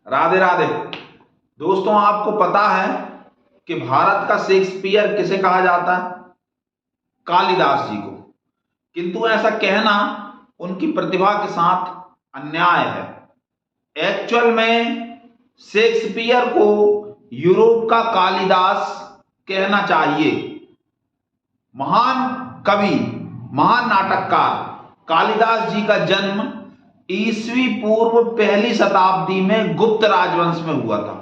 राधे राधे। दोस्तों, आपको पता है कि भारत का शेक्सपियर किसे कहा जाता है? कालिदास जी को। किंतु ऐसा कहना उनकी प्रतिभा के साथ अन्याय है। एक्चुअल में शेक्सपियर को यूरोप का कालिदास कहना चाहिए। महान कवि, महान नाटककार कालिदास जी का जन्म ईसवी पूर्व पहली शताब्दी में गुप्त राजवंश में हुआ था।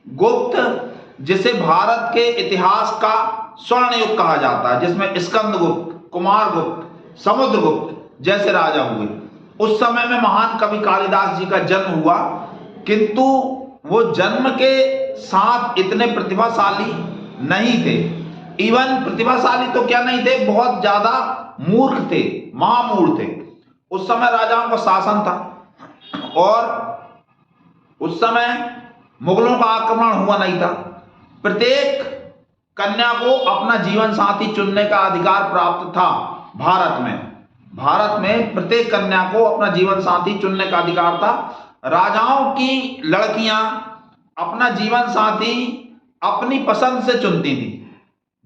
गुप्त, जिसे भारत के इतिहास का स्वर्ण युग कहा जाता है, जिसमें स्कंदगुप्त, कुमारगुप्त, समुद्रगुप्त जैसे राजा हुए। उस समय में महान कवि कालिदास जी का जन्म हुआ, किंतु वो जन्म के साथ इतने प्रतिभाशाली नहीं थे। इवन प्रतिभाशाली तो क्या नहीं थे, बहुत ज्यादा मूर्ख थे, महामूढ़ थे। उस समय राजाओं का शासन था और उस समय मुगलों का आक्रमण हुआ नहीं था। प्रत्येक कन्या को अपना जीवन साथी चुनने का अधिकार प्राप्त था। भारत में प्रत्येक कन्या को अपना जीवन साथी चुनने का अधिकार था। राजाओं की लड़कियां अपना जीवन साथी अपनी पसंद से चुनती थी।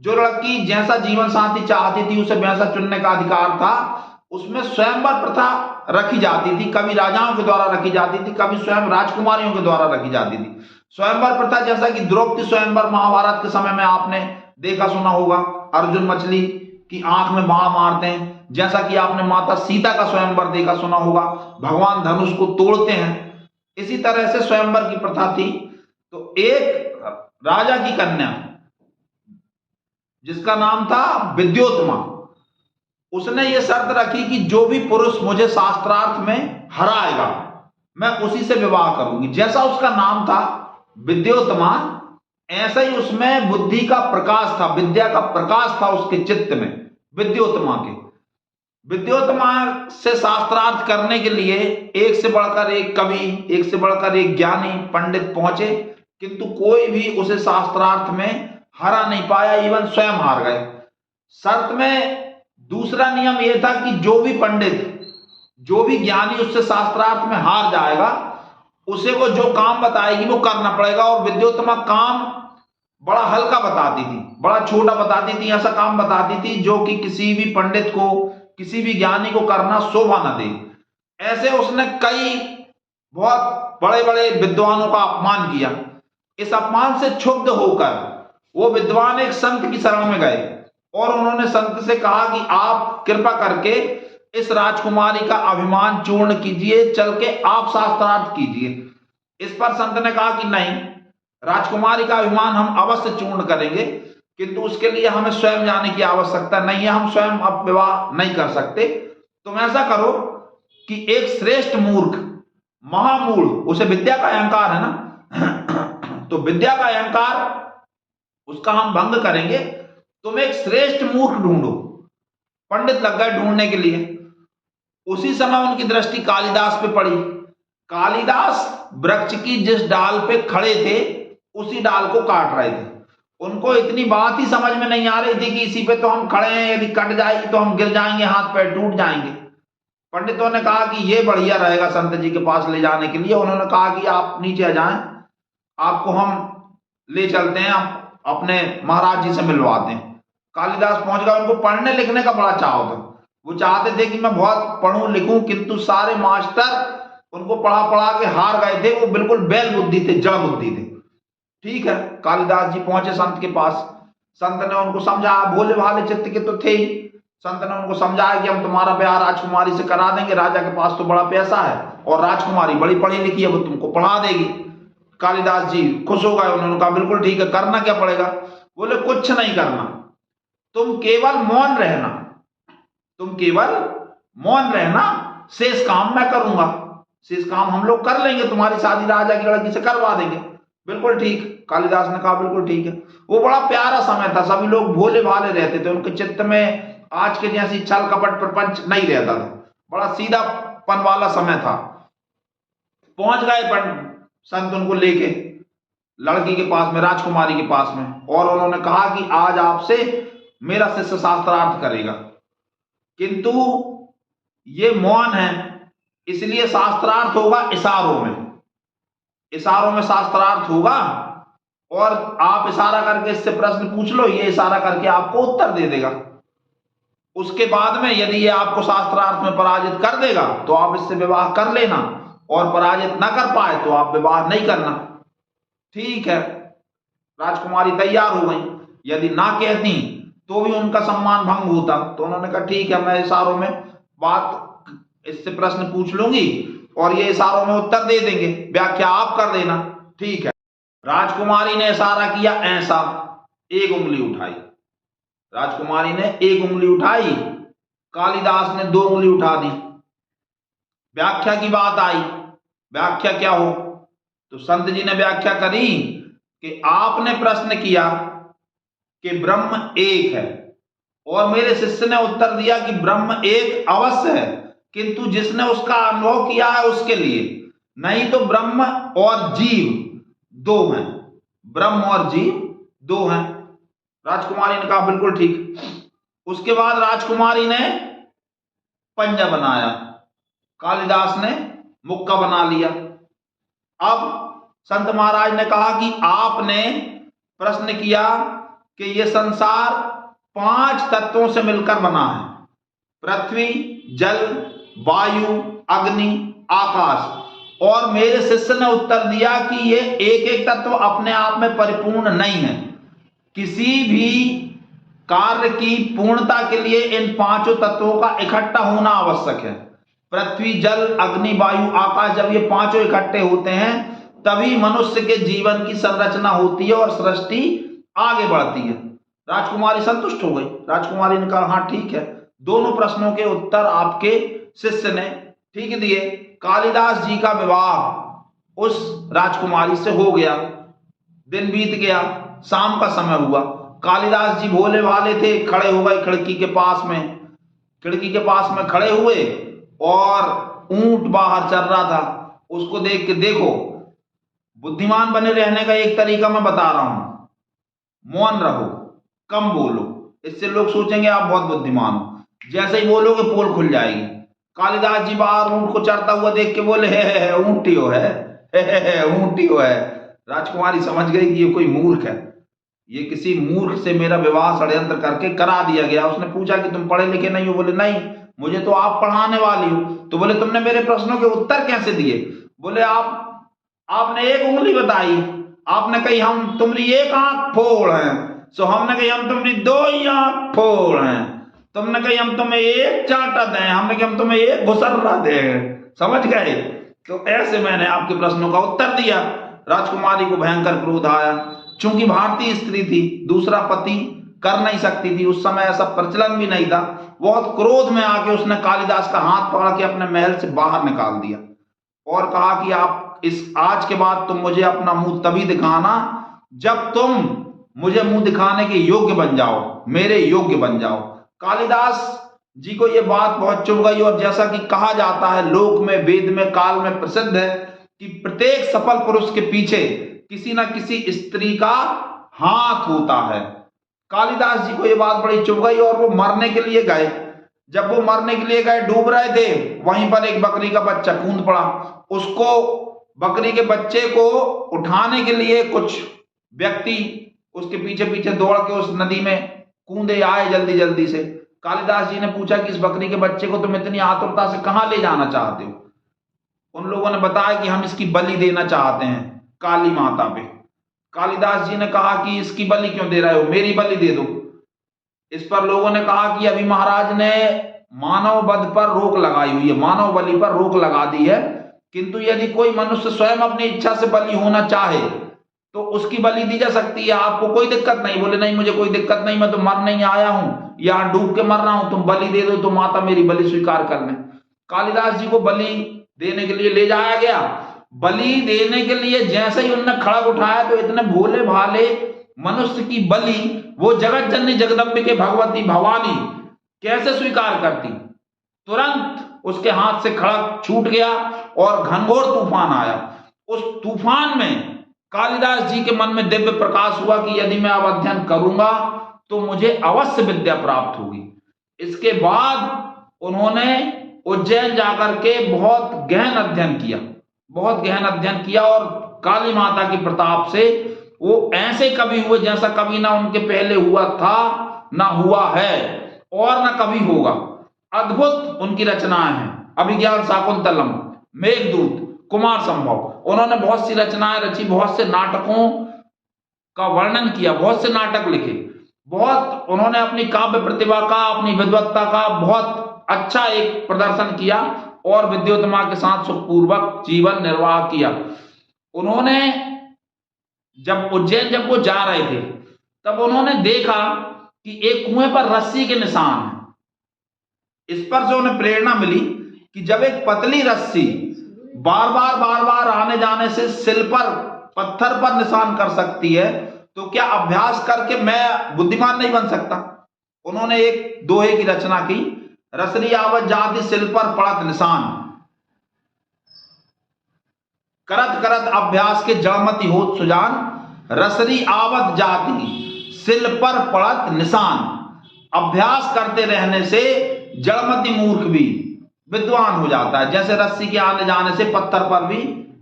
जो लड़की जैसा जीवन साथी चाहती थी उसे वैसा चुनने का अधिकार था। उसमें स्वयंवर प्रथा रखी जाती थी, कभी राजाओं के द्वारा रखी जाती थी, कभी स्वयं राजकुमारियों के द्वारा रखी जाती थी। स्वयंवर प्रथा, जैसा कि द्रौपदी स्वयंवर महाभारत के समय में आपने देखा सुना होगा, अर्जुन मछली की आंख में बाण मारते हैं। जैसा कि आपने माता सीता का स्वयंवर देखा सुना होगा, भगवान धनुष को तोड़ते हैं। इसी तरह से स्वयंवर की प्रथा थी। तो एक राजा की कन्या जिसका नाम था विद्योत्मा, उसने ये शर्त रखी कि जो भी पुरुष मुझे शास्त्रार्थ में हराएगा मैं उसी से विवाह करूंगी। जैसा उसका नाम था विद्योत्मा, ऐसा ही उसमें बुद्धि का प्रकाश था, विद्या का प्रकाश था उसके चित्त में। विद्योत्मा से शास्त्रार्थ करने के लिए एक से बढ़कर एक कवि, एक से बढ़कर एक ज्ञानी पंडित पहुंचे, किंतु कोई भी उसे शास्त्रार्थ में हरा नहीं पाया, इवन स्वयं हार गए। शर्त में दूसरा नियम यह था कि जो भी पंडित, जो भी ज्ञानी उससे शास्त्रार्थ में हार जाएगा, उसे वो जो काम बताएगी वो करना पड़ेगा। और विद्योत्तमा काम बड़ा हल्का बताती थी, बड़ा छोटा बताती थी, ऐसा काम बताती थी जो कि किसी भी पंडित को, किसी भी ज्ञानी को करना शोभा न दे। ऐसे उसने कई बहुत बड़े बड़े विद्वानों का अपमान किया। इस अपमान से क्षुब्ध होकर वो विद्वान एक संत की शरण में गए और उन्होंने संत से कहा कि आप कृपा करके इस राजकुमारी का अभिमान चूर्ण कीजिए, चल के आप शास्त्रार्थ कीजिए। इस पर संत ने कहा कि नहीं, राजकुमारी का अभिमान हम अवश्य चूर्ण करेंगे, किंतु उसके लिए हमें स्वयं जाने की आवश्यकता नहीं है, हम स्वयं अब विवाह नहीं कर सकते। तुम ऐसा करो कि एक श्रेष्ठ मूर्ख, महामूढ़, उसे विद्या का अहंकार है ना, तो विद्या का अहंकार उसका हम भंग करेंगे। तुम एक श्रेष्ठ मूर्ख ढूंढो। पंडित लग गए ढूंढने के लिए। उसी समय उनकी दृष्टि कालिदास पे पड़ी। कालिदास वृक्ष की जिस डाल पे खड़े थे उसी डाल को काट रहे थे। उनको इतनी बात ही समझ में नहीं आ रही थी कि इसी पे तो हम खड़े हैं, यदि कट जाएगी तो हम गिर जाएंगे, हाथ पैर टूट जाएंगे। पंडितों ने कहा कि ये बढ़िया रहेगा संत जी के पास ले जाने के लिए। उन्होंने कहा कि आप नीचे आ जाएं, आपको हम ले चलते हैं, आप अपने महाराज जी से मिलवाते हैं। कालिदास पहुंच गए। उनको पढ़ने लिखने का बड़ा चाव था। वो चाहते थे कि मैं बहुत पढ़ूं लिखूं, किंतु सारे मास्टर उनको पढ़ा पढ़ा के हार गए थे। वो बिल्कुल बैल बुद्धि थे, जड़ बुद्धि थे। ठीक है, कालिदास जी पहुंचे संत के पास। संत ने उनको समझाया, भोले भाले चित्त के तो थे ही। संत ने उनको समझाया कि हम तुम्हारा ब्याह राजकुमारी से करा देंगे, राजा के पास तो बड़ा पैसा है और राजकुमारी बड़ी पढ़ी लिखी है, वो तुमको पढ़ा देगी। कालिदास जी खुश हो गए। उन्होंने कहा बिल्कुल ठीक है, करना क्या पड़ेगा? बोले कुछ नहीं करना, तुम केवल मौन रहना, तुम केवल मौन रहना, शेष काम मैं करूंगा, शेष काम हम लोग कर लेंगे, तुम्हारी शादी राजा की लड़की से करवा देंगे। बिल्कुल ठीक। कालिदास ने कहा बिल्कुल ठीक है। वो बड़ा प्यारा समय था, सभी लोग भोले भाले रहते थे, उनके चित्त में आज के जैसी छल कपट प्रपंच नहीं रहता था, बड़ा सीधापन वाला समय था। पहुंच गए संत उनको लेके लड़की के पास में, राजकुमारी के पास में, और उन्होंने कहा कि आज आपसे मेरा शिष्य शास्त्रार्थ करेगा, किंतु ये मौन है, इसलिए शास्त्रार्थ होगा इशारों में। इशारों में शास्त्रार्थ होगा और आप इशारा करके इससे प्रश्न पूछ लो, ये इशारा करके आपको उत्तर दे देगा। उसके बाद में यदि ये आपको शास्त्रार्थ में पराजित कर देगा तो आप इससे विवाह कर लेना, और पराजित न कर पाए तो आप विवाह नहीं करना। ठीक है, राजकुमारी तैयार हो गई। यदि ना कहती तो भी उनका सम्मान भंग होता, तो उन्होंने कहा ठीक है, मैं इशारों में बात, इससे प्रश्न पूछ लूंगी और ये इशारों में उत्तर दे देंगे, व्याख्या आप कर देना। ठीक है, राजकुमारी ने इशारा किया ऐसा, एक उंगली उठाई। राजकुमारी ने एक उंगली उठाई, कालिदास ने दो उंगली उठा दी। व्याख्या की बात आई, व्याख्या क्या हो? तो संत जी ने व्याख्या करी कि आपने प्रश्न किया कि ब्रह्म एक है, और मेरे शिष्य ने उत्तर दिया कि ब्रह्म एक अवश्य है, किंतु जिसने उसका अनुभव किया है उसके लिए, नहीं तो ब्रह्म और जीव दो हैं, ब्रह्म और जीव दो हैं। राजकुमारी ने कहा बिल्कुल ठीक। उसके बाद राजकुमारी ने पंजा बनाया, कालिदास ने मुक्का बना लिया। अब संत महाराज ने कहा कि आपने प्रश्न किया कि यह संसार 5 तत्वों से मिलकर बना है, पृथ्वी, जल, वायु, अग्नि, आकाश, और मेरे शिष्य ने उत्तर दिया कि ये एक एक तत्व अपने आप में परिपूर्ण नहीं है। किसी भी कार्य की पूर्णता के लिए इन 5 तत्वों का इकट्ठा होना आवश्यक है। पृथ्वी, जल, अग्नि, वायु, आकाश, जब ये 5 इकट्ठे होते हैं तभी मनुष्य के जीवन की संरचना होती है और सृष्टि आगे बढ़ती है। राजकुमारी संतुष्ट हो गई। राजकुमारी ने कहा हाँ ठीक है, दोनों प्रश्नों के उत्तर आपके शिष्य ने ठीक दिए। कालिदास जी का विवाह उस राजकुमारी से हो गया। दिन बीत गया, शाम का समय हुआ। कालिदास जी भोले भाले थे, खड़े हो गए खिड़की के पास में। खिड़की के पास में खड़े हुए और ऊंट बाहर चल रहा था, उसको देख के, देखो बुद्धिमान बने रहने का एक तरीका मैं बता रहा हूं, मौन रहो, कम बोलो, इससे लोग सोचेंगे आप बहुत बुद्धिमान हो। जैसे ही बोलोगे पोल खुल जाएगी। कालिदास जी बाहर ऊंट को चढ़ता हुआ देख के बोले है ऊंटियो है, ऊंटियो है। राजकुमारी समझ गई कि ये कोई मूर्ख है, ये किसी मूर्ख से मेरा विवाह षड्यंत्र करके करा दिया गया। उसने पूछा कि तुम पढ़े लिखे नहीं हो? बोले नहीं, मुझे तो आप पढ़ाने वाली हो। तो बोले तुमने मेरे प्रश्नों के उत्तर कैसे दिए? बोले आपने एक उंगली बताई, आपने कही हम तुम्हारी एक आंख फोड़ हैं, सो हमने कही हम तुम्हारी 2 ही आंख फोड़ हैं। तुमने कही हम तुम्हें एक चांटा दें, हमने कही हम तुम्हें एक घुसर्रा दें। समझ गए? तो ऐसे मैंने आपके प्रश्नों का उत्तर दिया। राजकुमारी को भयंकर क्रोध आया। चूंकि भारतीय स्त्री थी, दूसरा पति कर नहीं सकती थी, उस समय ऐसा प्रचलन भी नहीं था। बहुत क्रोध में आके उसने कालिदास का हाथ पकड़ के अपने महल से बाहर निकाल दिया और कहा कि आप आज के बाद तुम मुझे अपना मुंह तभी दिखाना जब तुम मुझे मुंह दिखाने के योग्य बन जाओ, मेरे योग्य बन जाओ। कालिदास जी को यह बात बहुत चुभ गई, और जैसा कि कहा जाता है लोक में, वेद में, काल में प्रसिद्ध है कि प्रत्येक सफल पुरुष के पीछे किसी न किसी स्त्री का हाथ होता है। कालिदास जी को यह बात बड़ी चुभ गई और वो मरने के लिए गए। जब वो मरने के लिए गए, डूब रहे थे, वहीं पर एक बकरी का बच्चा कूद पड़ा। उसको, बकरी के बच्चे को उठाने के लिए कुछ व्यक्ति उसके पीछे पीछे दौड़ के उस नदी में कूदे आए जल्दी जल्दी से। कालिदास जी ने पूछा कि इस बकरी के बच्चे को तुम इतनी आतुरता से कहां ले जाना चाहते हो? उन लोगों ने बताया कि हम इसकी बलि देना चाहते हैं काली माता पे। कालिदास जी ने कहा कि इसकी बलि क्यों दे रहे हो, मेरी बलि दे दो। इस पर लोगों ने कहा कि अभी महाराज ने मानव वध पर रोक लगाई हुई है, मानव बलि पर रोक लगा दी है, किंतु यदि कोई मनुष्य स्वयं अपनी इच्छा से बलि होना चाहे तो उसकी बलि दी जा सकती है, आपको कोई दिक्कत नहीं। बोले नहीं, मुझे कोई दिक्कत नहीं, मैं तो मर नहीं आया हूं, यहां डूब के मर रहा हूं, तुम बलि दे दो तो माता मेरी बलि स्वीकार कर ले। कालिदास जी को बलि देने के लिए ले जाया गया। बलि देने के लिए जैसे ही उन्होंने खड़ग उठाया तो इतने भोले भाले मनुष्य की बलि वो जगत जननी जगदम्बिके भगवती भवानी कैसे स्वीकार करती? तुरंत उसके हाथ से खड़ग छूट गया और घनघोर तूफान आया। उस तूफान में कालिदास जी के मन में दिव्य प्रकाश हुआ कि यदि मैं अब अध्ययन करूंगा तो मुझे अवश्य विद्या प्राप्त होगी। इसके बाद उन्होंने उज्जैन जाकर के बहुत गहन अध्ययन किया, बहुत गहन अध्ययन किया और काली माता की प्रताप से वो ऐसे कवि हुए जैसा कभी ना उनके पहले हुआ था, ना हुआ है और ना कभी होगा। अद्भुत उनकी रचनाएं हैं। अभिज्ञान शाकुंतलम, मेघदूत, कुमार संभव, उन्होंने बहुत सी रचनाएं रची, बहुत से नाटकों का वर्णन किया, बहुत से नाटक लिखे, बहुत उन्होंने अपनी काव्य प्रतिभा का, अपनी विद्वत्ता का बहुत अच्छा एक प्रदर्शन किया और विद्योत्तमा के साथ सुखपूर्वक जीवन निर्वाह किया। उन्होंने जब उज्जैन जब वो जा रहे थे तब उन्होंने देखा कि एक कुएं पर रस्सी के निशान है। इस पर से उन्हें प्रेरणा मिली कि जब एक पतली रस्सी बार बार आने जाने से सिल पर, पत्थर पर निशान कर सकती है, तो क्या अभ्यास करके मैं बुद्धिमान नहीं बन सकता। उन्होंने एक दोहे की रचना की, रसरी आवत जाति सिल पर पड़त निशान, करत करत अभ्यास के जड़मति होत सुजान, रसरी आवत जाति सिल पर पड़त निशान। अभ्यास करते रहने से जड़मति मूर्ख भी विद्वान हो जाता है, जैसे रस्सी के आने जाने से पत्थर पर भी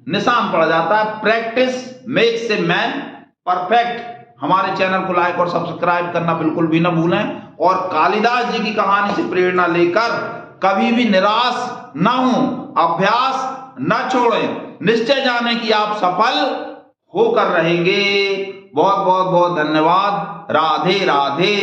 निशान पड़ जाता है। Practice makes a man perfect. हमारे चैनल को लाइक और सब्सक्राइब करना बिल्कुल भी न भूलें और कालिदास जी की कहानी से प्रेरणा लेकर कभी भी निराश न हो, अभ्यास न छोड़ें, निश्चय जाने कि आप सफल होकर रहेंगे। बहुत बहुत बहुत धन्यवाद। राधे राधे।